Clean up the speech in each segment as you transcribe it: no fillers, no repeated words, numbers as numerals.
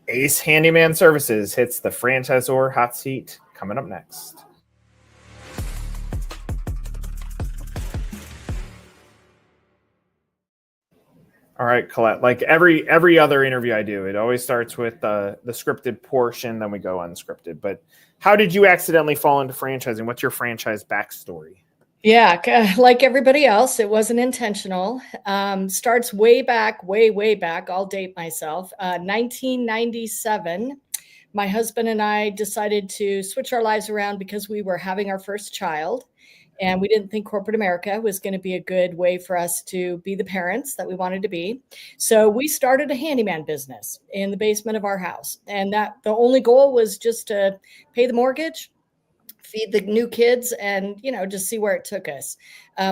Ace Handyman Services hits the franchisor hot seat coming up next. All right, Colette, like every other interview I do, it always starts with the scripted portion, then we go unscripted. But how did you accidentally fall into franchising? What's your franchise backstory? Yeah, like everybody else, it wasn't intentional. Starts way back, way back. I'll date myself. 1997, my husband and I decided to switch our lives around because we were having our first child. And we didn't think corporate America was going to be a good way for us to be the parents that we wanted to be. So we started a handyman business in the basement of our house. And that the only goal was just to pay the mortgage, feed the new kids, and just see where it took us.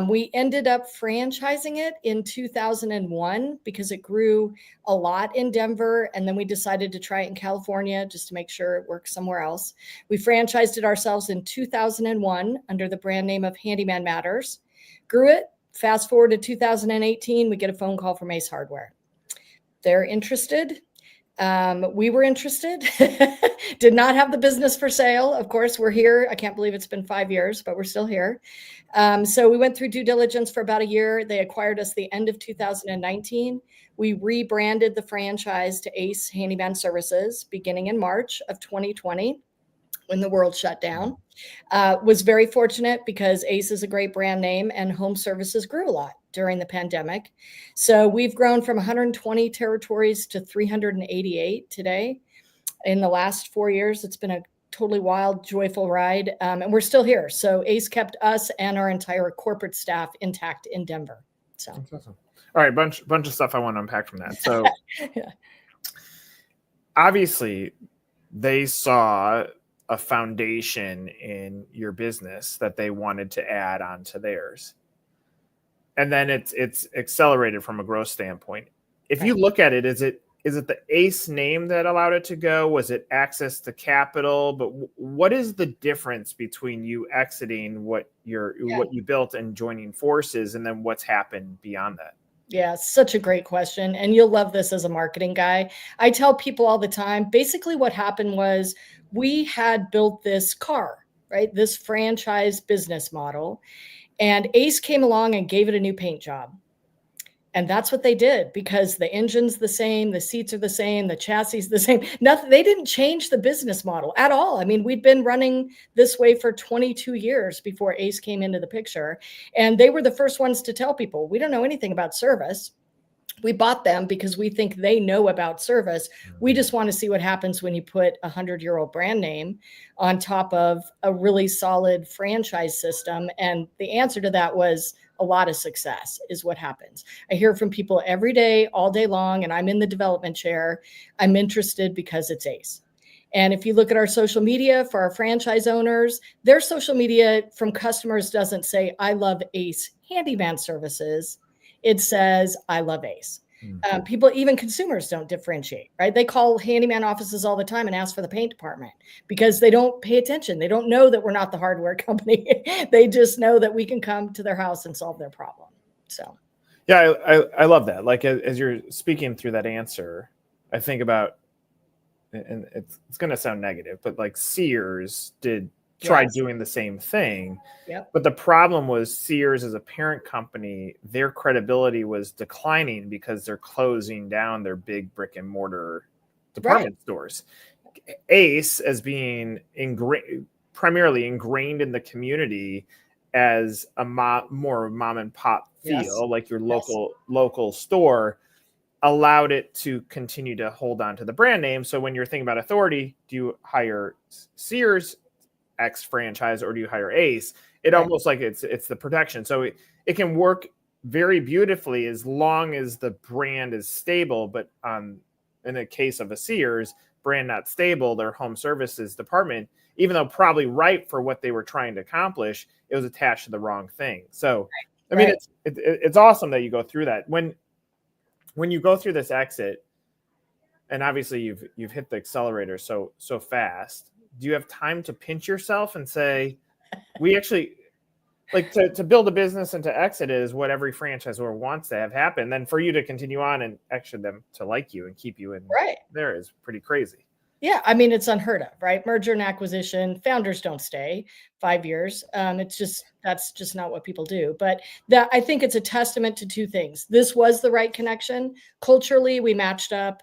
We ended up franchising it in 2001 because it grew a lot in Denver, and then we decided to try it in California just to make sure it works somewhere else. We franchised it ourselves in 2001 under the brand name of Handyman Matters. Grew it. Fast forward to 2018, we get a phone call from Ace Hardware. They're interested. We were interested. Did not have the business for sale. Of course, we're here. I can't believe it's been 5 years, but we're still here. So we went through due diligence for about a year. They acquired us the end of 2019. We rebranded the franchise to Ace Handyman Services beginning in March of 2020 when the world shut down. Was very fortunate because Ace is a great brand name and home services grew a lot during the pandemic. So we've grown from 120 territories to 388 today. In the last 4 years, it's been a totally wild, joyful ride. And we're still here. So Ace kept us and our entire corporate staff intact in Denver. So That's awesome. All right, bunch of stuff I want to unpack from that. So yeah. Obviously they saw a foundation in your business that they wanted to add onto theirs. And then it's accelerated from a growth standpoint. If you look at it, is it the Ace name that allowed it to go? Was it access to capital? But what is the difference between you exiting what you built and joining forces, and then what's happened beyond that? Yeah, such a great question. And you'll love this as a marketing guy. I tell people all the time, basically what happened was we had built this car, right? This franchise business model. And Ace came along and gave it a new paint job. And that's what they did because the engine's the same, the seats are the same, the chassis is the same. Nothing. They didn't change the business model at all. I mean, we'd been running this way for 22 years before Ace came into the picture. And they were the first ones to tell people, we don't know anything about service. We bought them because we think they know about service. We just want to see what happens when you put a 100-year-old brand name on top of a really solid franchise system. And the answer to that was a lot of success is what happens. I hear from people every day, all day long, and I'm in the development chair. I'm interested because it's Ace. And if you look at our social media for our franchise owners, their social media from customers doesn't say, I love Ace Handyman Services. It says, I love Ace. People, even consumers, don't differentiate, right? They call handyman offices all the time and ask for the paint department because they don't pay attention. They don't know that we're not the hardware company. They just know that we can come to their house and solve their problem. So, yeah, I love that. Like as you're speaking through that answer, I think about, and it's going to sound negative, but like Sears tried doing the same thing. Yep. But the problem was Sears as a parent company, their credibility was declining because they're closing down their big brick and mortar department stores. Ace, as being primarily ingrained in the community as a more mom and pop feel, like your local store, allowed it to continue to hold on to the brand name. So when you're thinking about authority, do you hire Sears X franchise or do you hire Ace? It almost like it's the protection. So it can work very beautifully as long as the brand is stable. But in the case of a Sears, brand not stable, their home services department, even though probably right for what they were trying to accomplish, it was attached to the wrong thing. So, I mean, it's awesome that you go through that. When you go through this exit, and obviously you've hit the accelerator so fast, do you have time to pinch yourself and say, we actually like to build a business and to exit is what every franchisor wants to have happen. Then for you to continue on and actually them to like you and keep you in there is pretty crazy. Yeah, I mean, it's unheard of, right? Merger and acquisition, founders don't stay 5 years. That's just not what people do. But that, I think it's a testament to two things. This was the right connection. Culturally, we matched up.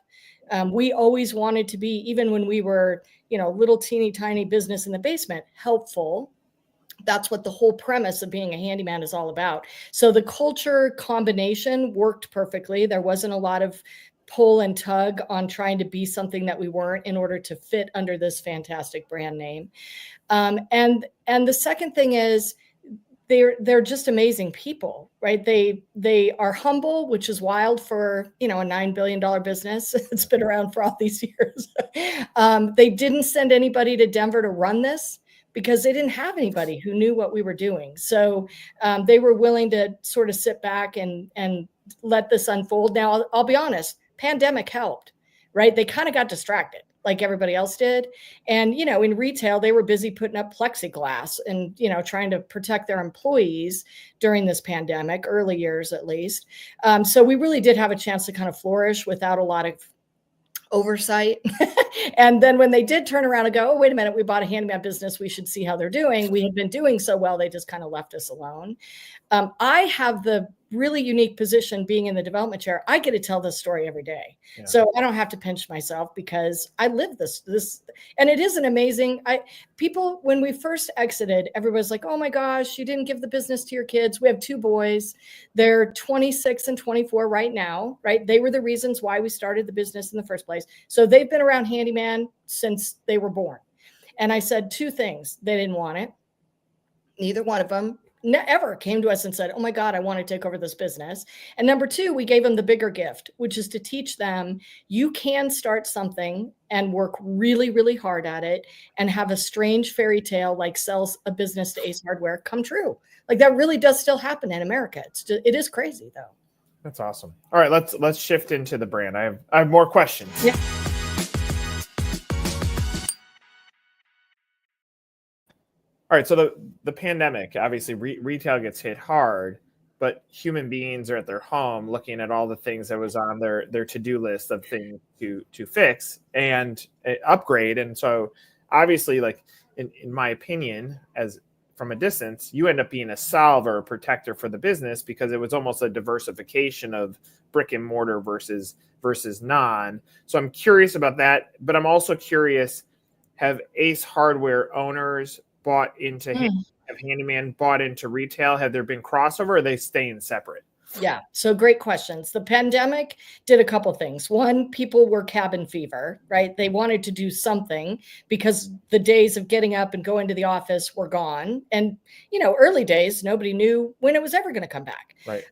We always wanted to be, even when we were, little teeny tiny business in the basement, helpful. That's what the whole premise of being a handyman is all about. So the culture combination worked perfectly. There wasn't a lot of pull and tug on trying to be something that we weren't in order to fit under this fantastic brand name. And the second thing is they're just amazing people, right? They are humble, which is wild for, a $9 billion business. It's been around for all these years. They didn't send anybody to Denver to run this, because they didn't have anybody who knew what we were doing. So they were willing to sort of sit back and let this unfold. Now, I'll be honest, pandemic helped, right? They kind of got distracted like everybody else did. And, in retail, they were busy putting up plexiglass and, trying to protect their employees during this pandemic, early years at least. So we really did have a chance to kind of flourish without a lot of oversight. And then when they did turn around and go, oh, wait a minute, we bought a handyman business, we should see how they're doing. We had been doing so well, they just kind of left us alone. I have the really unique position being in the development chair. I get to tell this story every day. Yeah. So I don't have to pinch myself because I live this, and it is an amazing, people, when we first exited, everybody's like, oh my gosh, you didn't give the business to your kids. We have 2 boys. They're 26 and 24 right now, right? They were the reasons why we started the business in the first place. So they've been around handyman since they were born. And I said 2 things. They didn't want it. Neither one of them ever came to us and said, oh my God, I want to take over this business. And number 2, we gave them the bigger gift, which is to teach them you can start something and work really, really hard at it and have a strange fairy tale like sells a business to Ace Hardware come true. Like that really does still happen in America. It is crazy though. That's awesome. All right, let's shift into the brand. I have more questions. Yeah. All right, so the pandemic, obviously retail gets hit hard, but human beings are at their home looking at all the things that was on their to-do list of things to fix and upgrade. And so obviously, like in my opinion, as from a distance, you end up being a solver, a protector for the business because it was almost a diversification of brick and mortar versus non. So I'm curious about that, but I'm also curious, have Ace Hardware owners bought into have Handyman bought into retail? Have there been crossover, or are they staying separate? Yeah. So great questions. The pandemic did a couple things. One, people were cabin fever, right? They wanted to do something because the days of getting up and going to the office were gone. And, early days, nobody knew when it was ever going to come back. Right.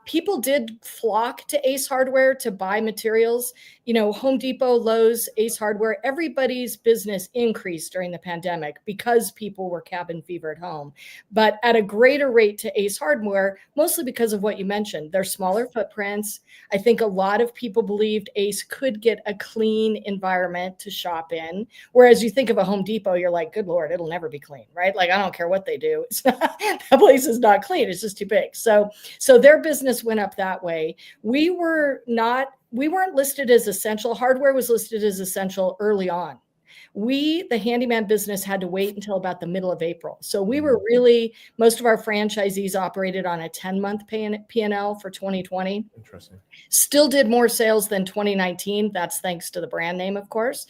People did flock to Ace Hardware to buy materials. Home Depot, Lowe's, Ace Hardware, everybody's business increased during the pandemic because people were cabin fever at home, but at a greater rate to Ace Hardware, mostly because of what you mentioned. They're smaller footprints. I think a lot of people believed Ace could get a clean environment to shop in. Whereas you think of a Home Depot, you're like, good Lord, it'll never be clean, right? Like, I don't care what they do. It's not, that place is not clean. It's just too big. So their business went up that way. We weren't listed as essential. Hardware was listed as essential early on. The handyman business had to wait until about the middle of April. So we were most of our franchisees operated on a 10-month P&L for 2020. Interesting. Still did more sales than 2019. That's thanks to the brand name, of course.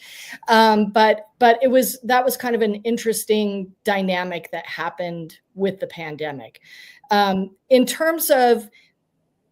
But that was kind of an interesting dynamic that happened with the pandemic. In terms of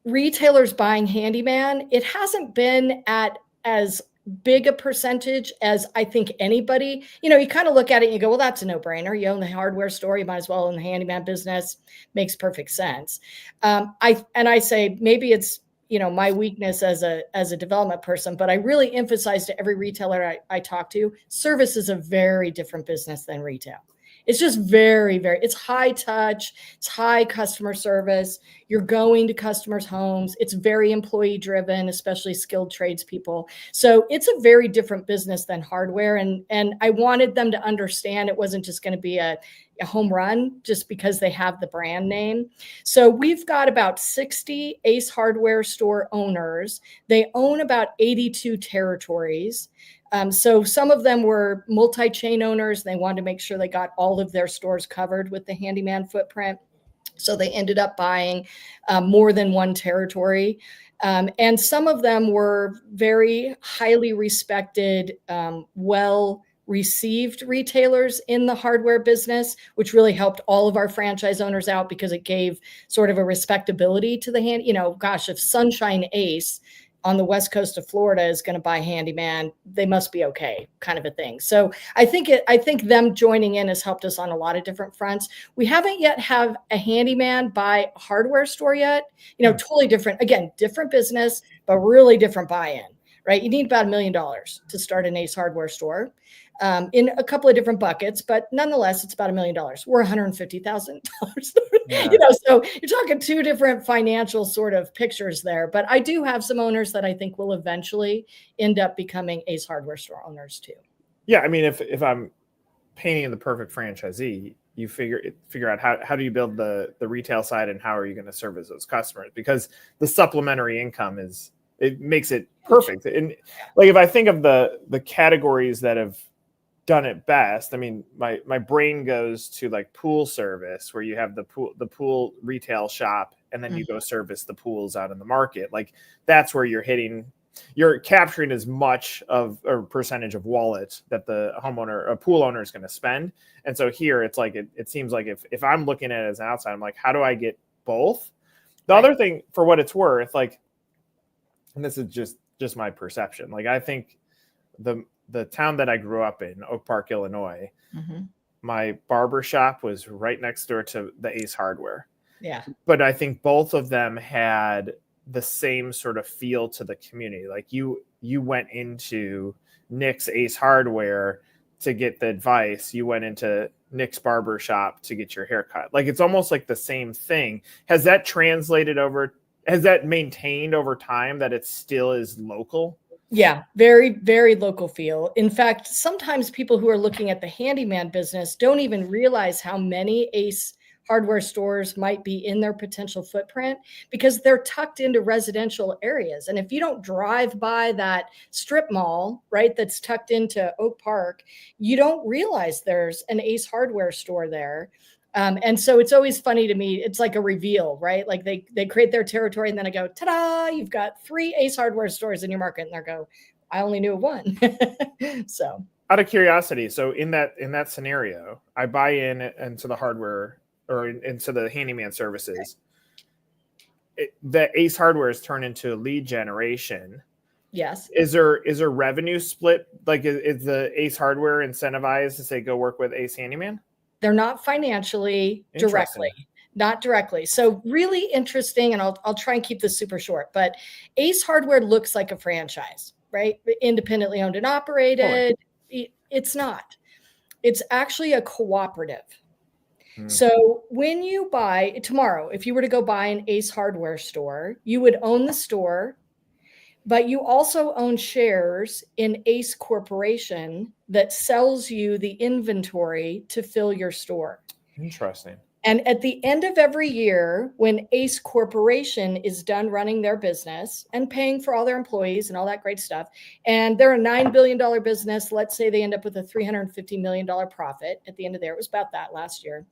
retailers buying handyman, it hasn't been at as big a percentage as I think anybody, you kind of look at it and you go, well, that's a no-brainer. You own the hardware store, you might as well own the handyman business. Makes perfect sense. I say maybe it's, my weakness as a development person, but I really emphasize to every retailer I talk to, service is a very different business than retail. It's just very, very, it's high touch, it's high customer service. You're going to customers' homes. It's very employee driven, especially skilled tradespeople. So it's a very different business than hardware. And I wanted them to understand it wasn't just going to be a home run just because they have the brand name. So we've got about 60 Ace Hardware store owners. They own about 82 territories. So some of them were multi-chain owners. They wanted to make sure they got all of their stores covered with the Handyman footprint. So they ended up buying more than one territory. And some of them were very highly respected, well-received retailers in the hardware business, which really helped all of our franchise owners out because it gave sort of a respectability to the hand. Gosh, if Sunshine Ace on the west coast of Florida is going to buy Handyman, they must be okay, kind of a thing. So I think them joining in has helped us on a lot of different fronts. We haven't yet have a Handyman buy a hardware store yet. Totally different. Again, different business, but really different buy-in, right? You need about $1 million to start an Ace Hardware store. In a couple of different buckets, but nonetheless, it's about $1 million. We're $150,000. Yeah. So you're talking two different financial sort of pictures there. But I do have some owners that I think will eventually end up becoming Ace Hardware store owners too. Yeah, I mean, if I'm painting the perfect franchisee, you figure out how do you build the retail side and how are you going to service those customers, because the supplementary income it makes it perfect. And like if I think of the categories that have done it best, I mean, my brain goes to like pool service, where you have the pool retail shop and then you go service the pools out in the market. Like that's where you're capturing as much of a percentage of wallet that a pool owner is going to spend. And so here it's like, it seems like if I'm looking at it as an outside, I'm like, how do I get both? The other thing, for what it's worth, like, and this is just my perception, like I think the town that I grew up in, Oak Park, Illinois, my barber shop was right next door to the Ace Hardware. Yeah. But I think both of them had the same sort of feel to the community. Like you went into Nick's Ace Hardware to get the advice. You went into Nick's barber shop to get your haircut. Like it's almost like the same thing. Has that maintained over time that it still is local? Yeah, very, very local feel. In fact, sometimes people who are looking at the handyman business don't even realize how many Ace Hardware stores might be in their potential footprint because they're tucked into residential areas. And if you don't drive by that strip mall, right, that's tucked into Oak Park, you don't realize there's an Ace Hardware store there. And so it's always funny to me. It's like a reveal, right? Like they create their territory and then I go, ta-da, you've got 3 Ace Hardware stores in your market. And they go, I only knew of one. So out of curiosity, so in that scenario, I buy into the hardware or into the Handyman Services. The Ace Hardware is turned into lead generation. Yes. Is there revenue split? Like is the Ace Hardware incentivized to say, go work with Ace Handyman? They're not financially directly, not directly. So really interesting. And I'll try and keep this super short, but Ace Hardware looks like a franchise, right? Independently owned and operated. It's not. It's actually a cooperative. So when you buy tomorrow, if you were to go buy an Ace Hardware store, you would own the store, but you also own shares in Ace Corporation that sells you the inventory to fill your store. Interesting. And at the end of every year, when Ace Corporation is done running their business and paying for all their employees and all that great stuff, and they're a $9 billion business, let's say they end up with a $350 million profit at the end of the year. It was about that last year.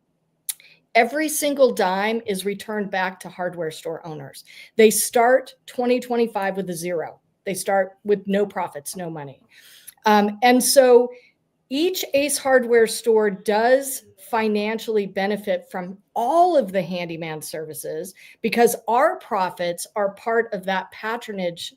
Every single dime is returned back to hardware store owners. They start 2025 with a zero. They start with no profits, no money. And so each Ace Hardware store does financially benefit from all of the handyman services because our profits are part of that patronage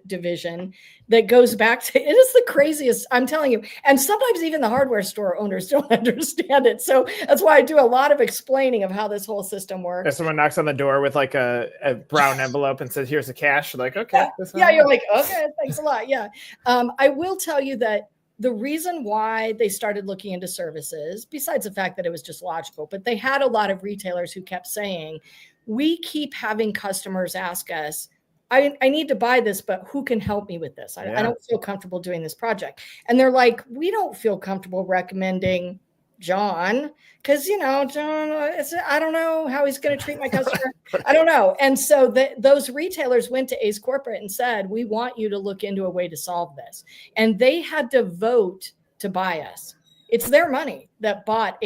division that goes back to, it is the craziest, I'm telling you. And sometimes even the hardware store owners don't understand it. So that's why I do a lot of explaining of how this whole system works. If someone knocks on the door with like a brown envelope and says, here's the cash, you're like, okay. Yeah, you're like, okay, thanks a lot. Yeah. I will tell you that the reason why they started looking into services, besides the fact that it was just logical, but they had a lot of retailers who kept saying, we keep having customers ask us, I need to buy this, but who can help me with this? I don't feel comfortable doing this project. And they're like, we don't feel comfortable recommending John, because, John, I don't know how he's going to treat my customer. I don't know. And so those retailers went to Ace Corporate and said, we want you to look into a way to solve this. And they had to vote to buy us. It's their money that bought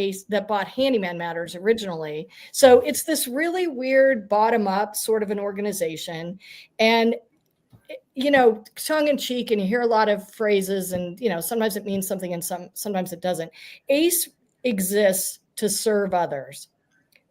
Handyman Matters originally. So it's this really weird bottom up sort of an organization. And tongue in cheek, and you hear a lot of phrases, and sometimes it means something and sometimes it doesn't. Ace exists to serve others.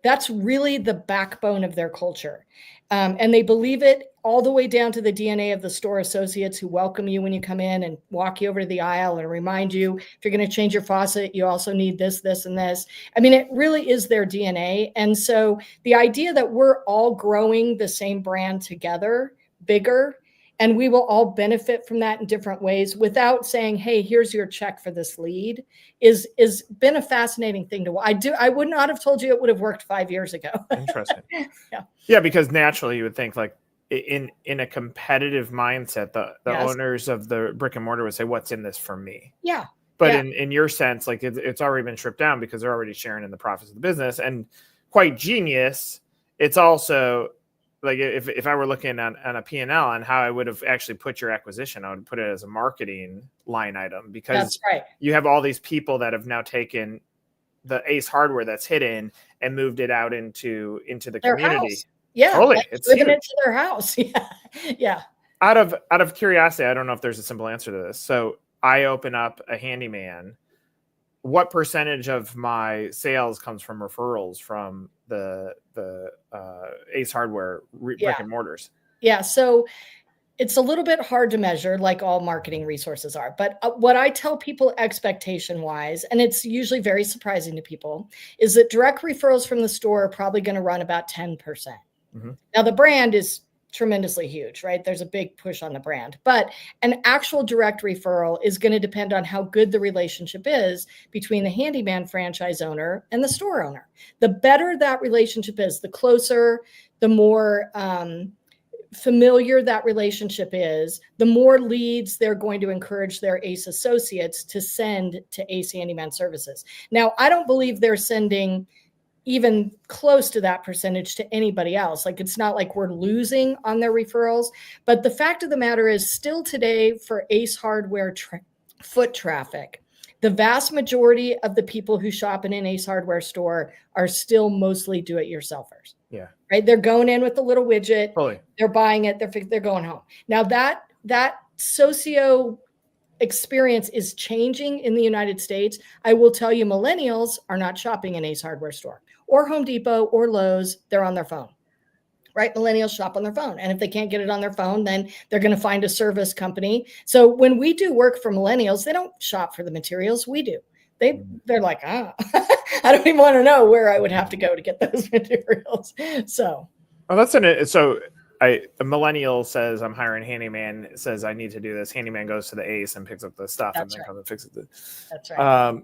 That's really the backbone of their culture. And they believe it all the way down to the DNA of the store associates who welcome you when you come in and walk you over to the aisle and remind you, if you're going to change your faucet, you also need this, this, and this. I mean, it really is their DNA. And so the idea that we're all growing the same brand together, bigger, and we will all benefit from that in different ways without saying, hey, here's your check for this lead, is been a fascinating thing to watch. I would not have told you it would have worked 5 years ago. Interesting. Yeah, because naturally you would think, like, in a competitive mindset, the owners of the brick and mortar would say, what's in this for me? Yeah. But in your sense, like, it's already been stripped down because they're already sharing in the profits of the business. And quite genius, it's also, like, if I were looking on a P&L on how I would have actually put your acquisition, I would put it as a marketing line item, because you have all these people that have now taken the Ace hardware that's hidden and moved it out into the their community. House. Yeah, totally. like It's living huge. into their house. Yeah. Out of curiosity, I don't know if there's a simple answer to this. So I open up a handyman. What percentage of my sales comes from referrals from the Ace Hardware brick and mortars? Yeah. So it's a little bit hard to measure, like all marketing resources are. But what I tell people expectation wise, and it's usually very surprising to people, is that direct referrals from the store are probably going to run about 10%. Mm-hmm. Now, the brand is tremendously huge, right? There's a big push on the brand, but an actual direct referral is going to depend on how good the relationship is between the handyman franchise owner and the store owner. The better that relationship is, the closer, the more familiar that relationship is, the more leads they're going to encourage their Ace associates to send to Ace Handyman Services. Now, I don't believe they're sending even close to that percentage to anybody else. Like, it's not like we're losing on their referrals, but the fact of the matter is, still today, for Ace Hardware foot traffic, the vast majority of the people who shop in an Ace Hardware store are still mostly do-it-yourselfers. Yeah. Right. They're going in with the little widget. Totally. They're buying it. They're going home. Now that socio experience is changing in the United States. I will tell you, millennials are not shopping in Ace Hardware store or Home Depot or Lowe's. They're on their phone. Right? Millennials shop on their phone. And if they can't get it on their phone, then they're going to find a service company. So when we do work for millennials, they don't shop for the materials. We do. They're like, I don't even want to know where I would have to go to get those materials. So, a millennial says, I'm hiring handyman, says I need to do this. Handyman goes to the Ace and picks up the stuff and then comes and fixes it. That's right.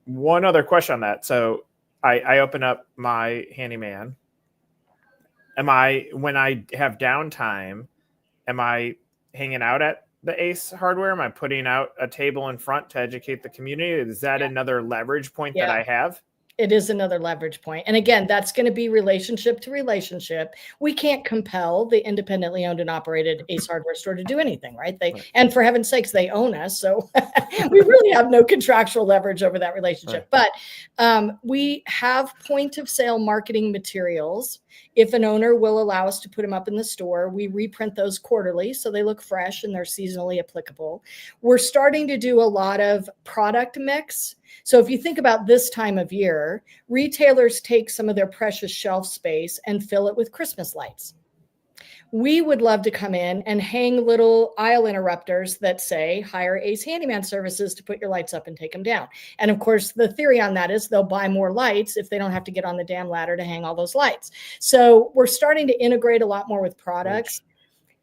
One other question on that. So I open up my handyman. When I have downtime, am I hanging out at the Ace Hardware? Am I putting out a table in front to educate the community? Is that another leverage point that I have? It is another leverage point. And again, that's going to be relationship to relationship. We can't compel the independently owned and operated Ace Hardware store to do anything, right? And for heaven's sakes, they own us. So we really have no contractual leverage over that relationship. Right. But we have point of sale marketing materials. If an owner will allow us to put them up in the store, we reprint those quarterly so they look fresh and they're seasonally applicable. We're starting to do a lot of product mix. So if you think about this time of year, retailers take some of their precious shelf space and fill it with Christmas lights. We would love to come in and hang little aisle interrupters that say, hire Ace Handyman Services to put your lights up and take them down. And of course, the theory on that is they'll buy more lights if they don't have to get on the damn ladder to hang all those lights. So we're starting to integrate a lot more with products.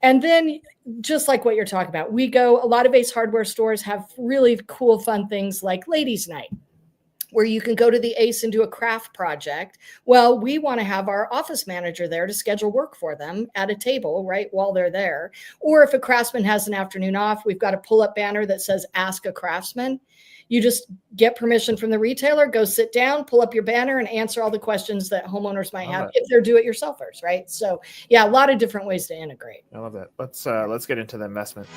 And then just like what you're talking about, a lot of Ace Hardware stores have really cool, fun things like ladies' night, where you can go to the Ace and do a craft project. Well, we want to have our office manager there to schedule work for them at a table, right, while they're there. Or if a craftsman has an afternoon off, we've got a pull-up banner that says Ask a Craftsman. You just get permission from the retailer, go sit down, pull up your banner, and answer all the questions that homeowners might have if they're do-it-yourselfers, right? So yeah, a lot of different ways to integrate. I love that. Let's get into the investment.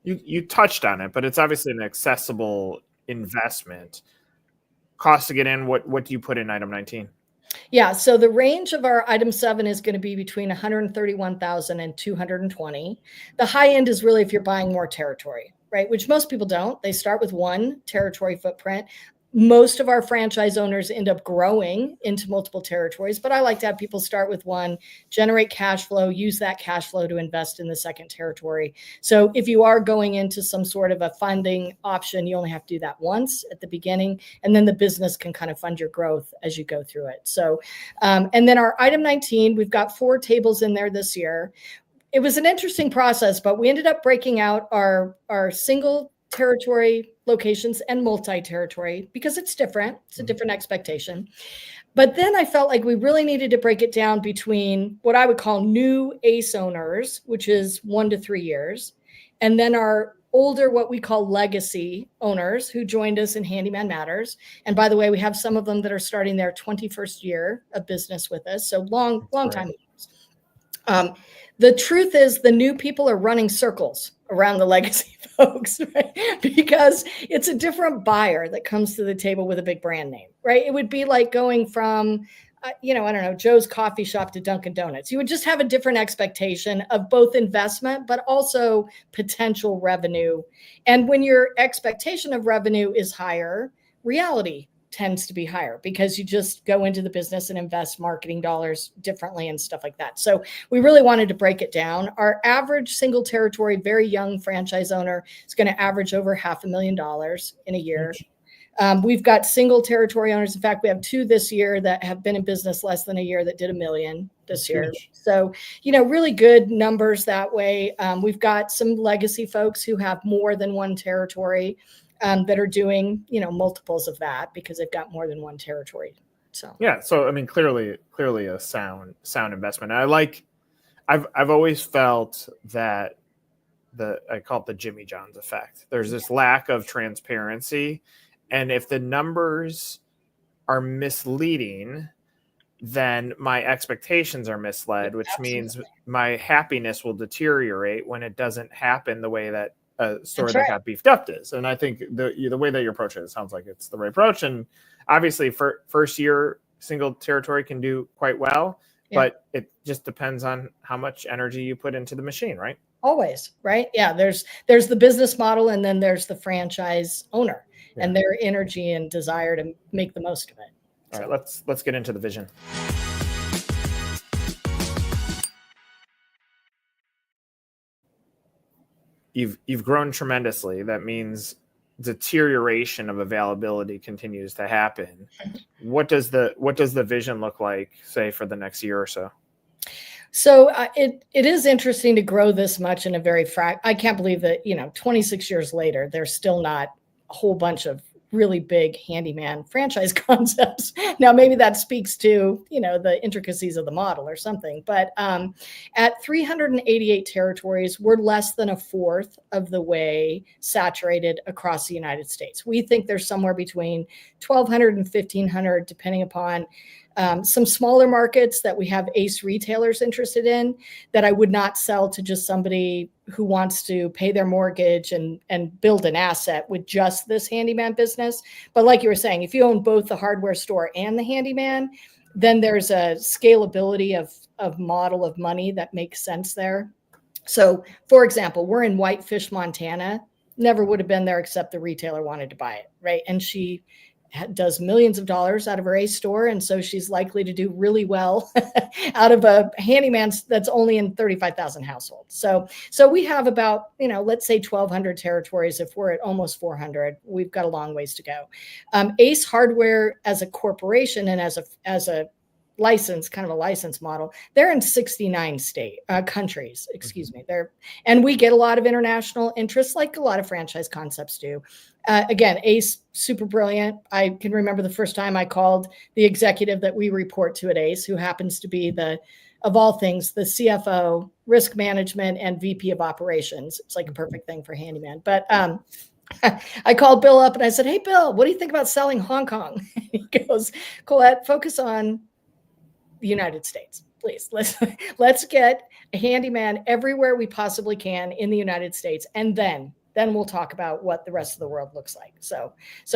You touched on it, but it's obviously an accessible investment. Cost to get in, what do you put in item 19? Yeah, so the range of our item 7 is going to be between 131,000 and 220. The high end is really if you're buying more territory, right? Which most people don't. They start with one territory footprint. Most of our franchise owners end up growing into multiple territories, but I like to have people start with one, generate cash flow, use that cash flow to invest in the second territory. So if you are going into some sort of a funding option, you only have to do that once at the beginning, and then the business can kind of fund your growth as you go through it. So, and then our item 19, we've got 4 tables in there this year. It was an interesting process, but we ended up breaking out our single territory locations and multi-territory because it's different. It's a different expectation. But then I felt like we really needed to break it down between what I would call new ACE owners, which is 1 to 3 years, and then our older, what we call legacy owners who joined us in Handyman Matters. And by the way, we have some of them that are starting their 21st year of business with us. So long time. The truth is the new people are running circles around the legacy folks, right? Because it's a different buyer that comes to the table with a big brand name, right? It would be like going from, I don't know, Joe's Coffee Shop to Dunkin' Donuts. You would just have a different expectation of both investment, but also potential revenue. And when your expectation of revenue is higher, reality tends to be higher because you just go into the business and invest marketing dollars differently and stuff like that. So we really wanted to break it down. Our average single territory, very young franchise owner is going to average over $500,000 in a year. We've got single territory owners. In fact, we have 2 this year that have been in business less than a year that did $1 million this year. So, really good numbers that way. We've got some legacy folks who have more than one territory that are doing, multiples of that because they've got more than one territory. So yeah, so I mean, clearly a sound investment. I've always felt that I call it the Jimmy John's effect. There's this lack of transparency, and if the numbers are misleading, then my expectations are misled, which means my happiness will deteriorate when it doesn't happen the way that a store that got beefed up is. And I think the way that you approach it sounds like it's the right approach. And obviously for first year single territory can do quite well, but it just depends on how much energy you put into the machine, right? Always, right? Yeah. There's the business model, and then there's the franchise owner and their energy and desire to make the most of it. All right, let's get into the vision. You've grown tremendously. That means deterioration of availability continues to happen. What does the vision look like, say, for the next year or so? So it is interesting to grow this much in a very I can't believe that 26 years later there's still not a whole bunch of really big handyman franchise concepts. Now, maybe that speaks to, the intricacies of the model or something, but at 388 territories, we're less than a fourth of the way saturated across the United States. We think there's somewhere between 1,200 and 1,500, depending upon some smaller markets that we have ACE retailers interested in that I would not sell to just somebody who wants to pay their mortgage and build an asset with just this handyman business. But like you were saying, if you own both the hardware store and the handyman, then there's a scalability of model of money that makes sense there. So for example, we're in Whitefish, Montana, never would have been there except the retailer wanted to buy it, right? And she does millions of dollars out of her ACE store. And so she's likely to do really well out of a handyman that's only in 35,000 households. So we have about, let's say 1,200 territories. If we're at almost 400, we've got a long ways to go. ACE Hardware as a corporation and as a license, kind of a license model. They're in 69 countries, excuse me. And we get a lot of international interest, like a lot of franchise concepts do. Again, Ace, super brilliant. I can remember the first time I called the executive that we report to at Ace, who happens to be of all things, the CFO, risk management, and VP of operations. It's like a perfect thing for Handyman. But I called Bill up and I said, "Hey, Bill, what do you think about selling Hong Kong?" He goes, "Colette, focus on the United States, please. Let's get a handyman everywhere we possibly can in the United States, and then we'll talk about what the rest of the world looks like." So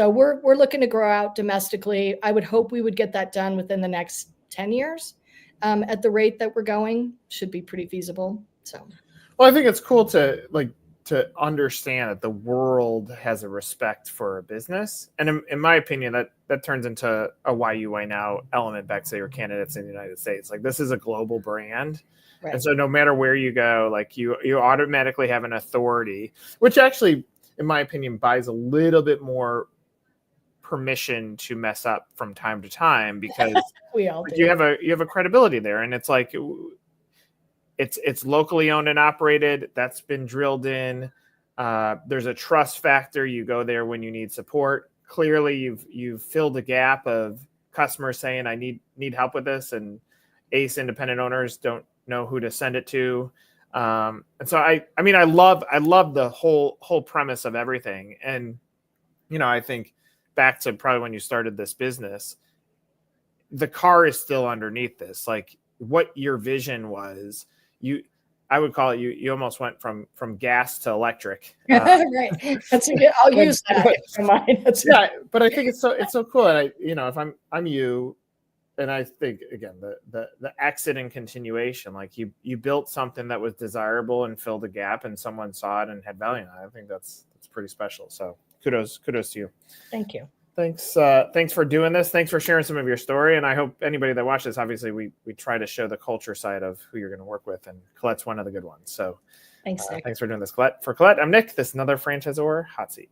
we're looking to grow out domestically. I would hope we would get that done within the next 10 years. At the rate that we're going, should be pretty feasible. So, well, I think it's cool to understand that the world has a respect for a business. And in my opinion, that turns into a why you, why now element back to your candidates in the United States. Like, this is a global brand. Right. And so no matter where you go, like you automatically have an authority, which actually, in my opinion, buys a little bit more permission to mess up from time to time, because we all do. You have a credibility there. And it's like, it's locally owned and operated. That's been drilled in. There's a trust factor. You go there when you need support. Clearly, you've filled a gap of customers saying, "I need help with this," and Ace independent owners don't know who to send it to. And so I love the whole premise of everything. And I think back to probably when you started this business, the car is still underneath this. Like, what your vision was. I would call it, you almost went from gas to electric. Right. That's I'll use that for mine. But I think it's so cool. And if I'm you, and I think, again, the exit and continuation, like you built something that was desirable and filled a gap, and someone saw it and had value in it. I think that's pretty special. So kudos to you. Thank you. Thanks for doing this. Thanks for sharing some of your story. And I hope anybody that watches, obviously we try to show the culture side of who you're going to work with, and Colette's one of the good ones. So thanks, Nick. Thanks for doing this, Colette. For Colette, I'm Nick. This is another Franchisor Hot Seat.